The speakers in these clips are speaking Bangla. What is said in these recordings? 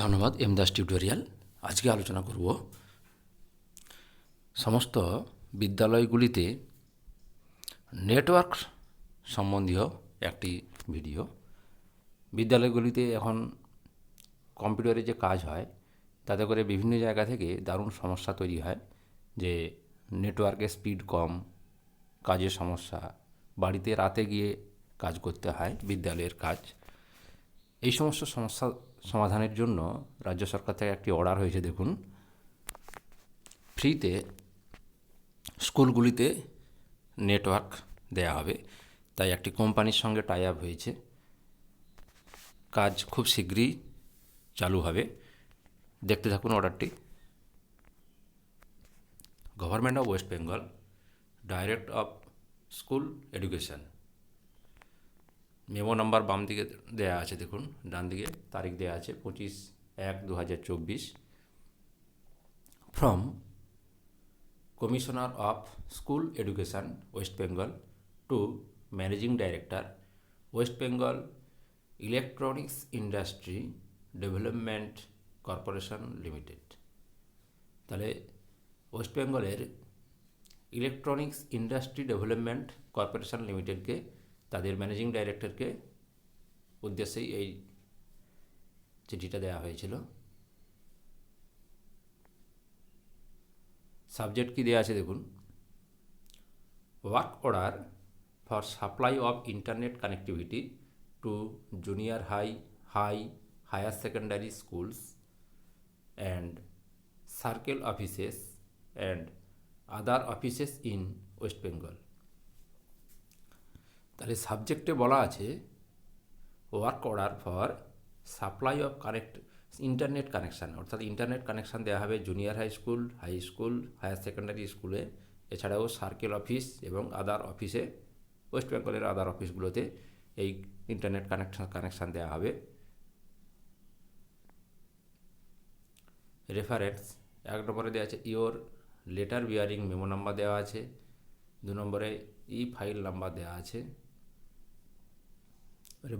ধন্যবাদ এমদাস টিউটোরিয়াল। আজকে আলোচনা করব সমস্ত বিদ্যালয়গুলিতে নেটওয়ার্ক সম্বন্ধীয় একটি ভিডিও। বিদ্যালয়গুলিতে এখন কম্পিউটারে যে কাজ হয় তাতে করে বিভিন্ন জায়গা থেকে দারুণ সমস্যা তৈরি হয়, যে নেটওয়ার্কের স্পিড কম, কাজের সমস্যা, বাড়িতে রাতে গিয়ে কাজ করতে হয় বিদ্যালয়ের কাজ। এই সমস্ত সমস্যা সমাধানের জন্য রাজ্য সরকার থেকে একটি অর্ডার হয়েছে। দেখুন, ফ্রিতে স্কুলগুলিতে নেটওয়ার্ক দেয়া হবে, তাই একটি কোম্পানির সঙ্গে টাই আপ হয়েছে। কাজ খুব শীঘ্রই চালু হবে। দেখতে থাকুন অর্ডারটি। Government of West Bengal, direct of school education. Memo number বাম দিকে দেয়া আছে, দেখুন ডান দিকে তারিখ দেয়া আছে 25/1/2024। From commissioner of school education West Bengal to managing director West Bengal electronics industry development corporation limited. তাহলে ওয়েস্ট বেঙ্গলের ইলেকট্রনিক্স ইন্ডাস্ট্রি ডেভেলপমেন্ট কর্পোরেশন লিমিটেডকে, তাদের ম্যানেজিং ডাইরেক্টরকে উদ্দেশ্যেই এই চিঠিটা দেওয়া হয়েছিল। সাবজেক্ট কি দেওয়া আছে দেখুন, work order for supply of internet connectivity to junior higher secondary schools and circle offices and other offices in West Bengal. তাহলে সাবজেক্টে বলা আছে work order for supply of internet connection, অর্থাৎ ইন্টারনেট কানেকশান দেওয়া হবে junior high school, higher secondary স্কুলে, এছাড়াও সার্কেল অফিস এবং আদার অফিসে, ওয়েস্ট বেঙ্গলের আদার অফিসগুলোতে এই ইন্টারনেট কানেকশান দেওয়া হবে। রেফারেন্স 1 নম্বরে দেওয়া আছে your letter bearing memo number দেওয়া আছে। 2 নম্বরে ই ফাইল নাম্বার দেওয়া আছে।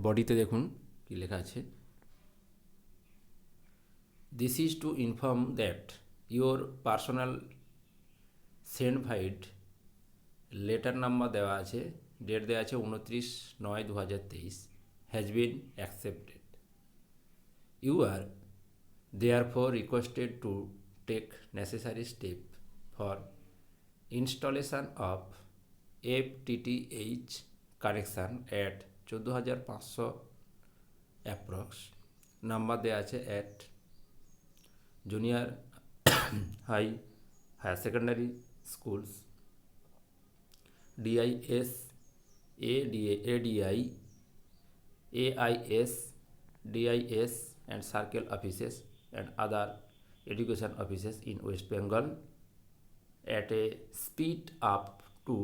বডিতে দেখুন কি লেখা আছে, this is to inform that your personal সেন্ডভাইড লেটার নাম্বার দেওয়া আছে, ডেট দেওয়া আছে 29/9/2023, has been accepted. You are therefore requested to take necessary step for installation of FTTH connection at 14,500 approx number দেওয়া আছে at junior higher secondary schools, DIS, ADI, AIS, DIS and circle offices and other education offices in West Bengal at a speed up to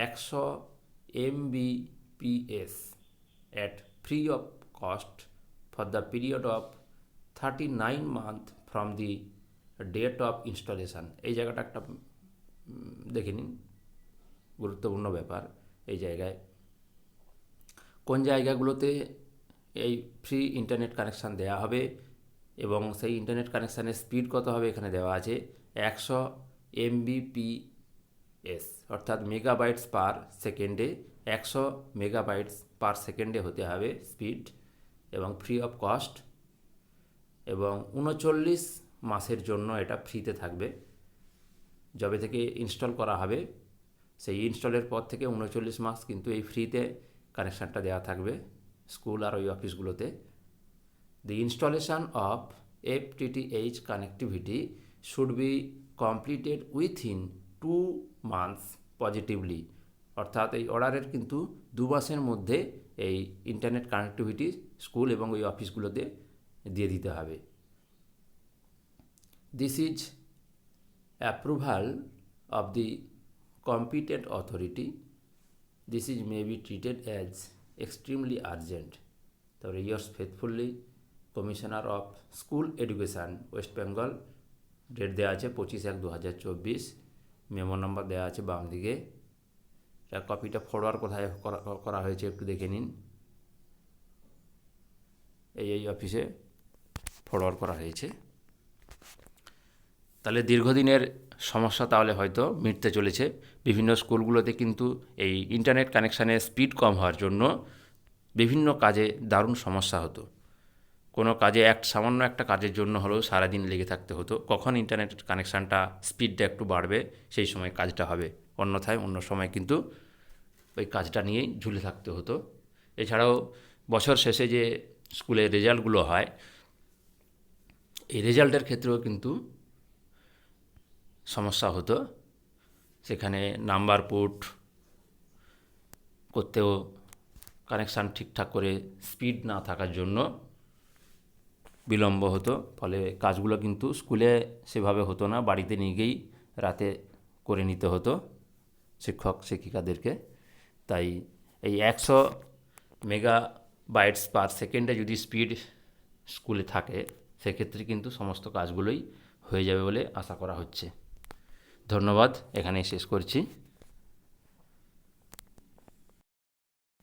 100 Mbps at free of cost for the period of 39 months from the date of installation। এই জায়গাটা একটা দেখে নিন, গুরুত্বপূর্ণ ব্যাপার। এই জায়গায় কোন জায়গাগুলোতে এই ফ্রি ইন্টারনেট কানেকশান দেওয়া হবে এবং সেই ইন্টারনেট কানেকশানের স্পিড কত হবে এখানে দেওয়া আছে 100 Mbps, অর্থাৎ মেগাবাইটস পার সেকেন্ডে, 100 মেগাবাইটস পার সেকেন্ডে হতে হবে স্পিড, এবং ফ্রি অফ কস্ট, এবং 39 মাসের জন্য এটা ফ্রিতে থাকবে। যবে থেকে ইনস্টল করা হবে সেই ইনস্টলের পর থেকে 39 মাস কিন্তু এই ফ্রিতে কানেকশানটা দেওয়া থাকবে স্কুল আর ওই অফিসগুলোতে। The installation of FTTH connectivity should be completed within 2 months positively, অর্থাৎ এই অর্ডারের কিন্তু 2 মাসের মধ্যে এই ইন্টারনেট কানেক্টিভিটি স্কুল এবং ওই অফিসগুলোতে দিয়ে দিতে হবে। This is approval of the competent authority. This is may be treated as extremely urgent. তারপরে yours faithfully commissioner of school education West Bengal, date দেওয়া আছে 25/1/2024, মেমো নাম্বার দেওয়া আছে বাম দিকে। কপিটা ফরওয়ার্ড কোথায় করা হয়েছে একটু দেখে নিন, এই অফিসে ফরওয়ার্ড করা হয়েছে। তাহলে দীর্ঘদিনের সমস্যা তাহলে হয়তো মিটতে চলেছে। বিভিন্ন স্কুলগুলোতে কিন্তু এই ইন্টারনেট কানেকশানের স্পিড কম হওয়ার জন্য বিভিন্ন কাজে দারুণ সমস্যা হতো। কোনো কাজে সামান্য একটা কাজের জন্য হলেও সারাদিন লেগে থাকতে হতো, কখন ইন্টারনেট কানেকশানটা স্পিডটা একটু বাড়বে সেই সময় কাজটা হবে, অন্যথায় অন্য সময় কিন্তু ওই কাজটা নিয়েই ঝুলে থাকতে হতো। এছাড়াও বছর শেষে যে স্কুলের রেজাল্টগুলো হয়, এই রেজাল্টের ক্ষেত্রেও কিন্তু সমস্যা হতো। সেখানে নাম্বার পুট করতেও কানেকশান ঠিকঠাক করে স্পিড না থাকার জন্য বিলম্ব হতো, ফলে কাজগুলো কিন্তু স্কুলে সেভাবে হতো না, বাড়িতে নিয়ে গিয়েই রাতে করে নিতে হতো শিক্ষক শিক্ষিকাদেরকে। তাই এই 100 মেগাবাইটস পার সেকেন্ডে যদি স্পিড স্কুলে থাকে, সেক্ষেত্রে কিন্তু সমস্ত কাজগুলোই হয়ে যাবে বলে আশা করা হচ্ছে। ধন্যবাদ, এখানেই শেষ করছি।